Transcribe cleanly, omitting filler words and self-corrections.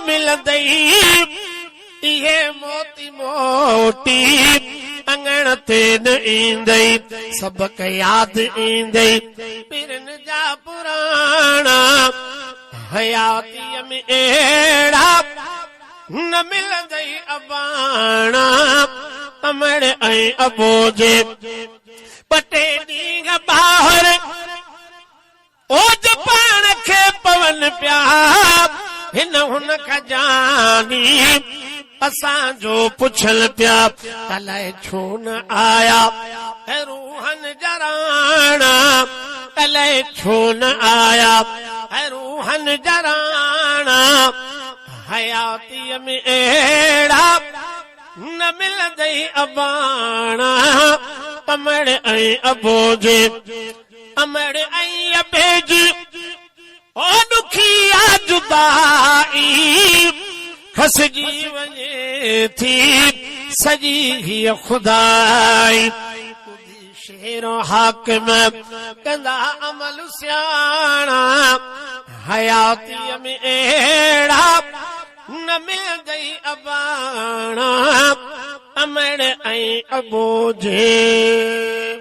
मिलंदई इहे मोती मोटी अंगण ते न ईंदई सबक याद ईंदई पिरन जा पुराणा हयातीअ में अहिड़ा न मिलंदई अबाणा अमड़ ऐं अबो जे पटे ॾींहं ॿाहिर ओज पाण खे पवन पिया हिन हुन खजानी असांजो पुछल पिया अलाए छो न आया रूहन जराणा अलाए छो न आया रूहन जराणा हयातीअ में अहिड़ा न मिलंदई अबाणा अमड़ ऐं अबो जे अमड़ ऐं अबे जी ओ दुखिया जुदाई खसजी वञे थी सजी हीअ खुदाई शेरो हाकिम कंदा अमल सियाणा हयातीअ में अहिड़ा न मिलंदई अबाणा अमड़ ऐं अबो जे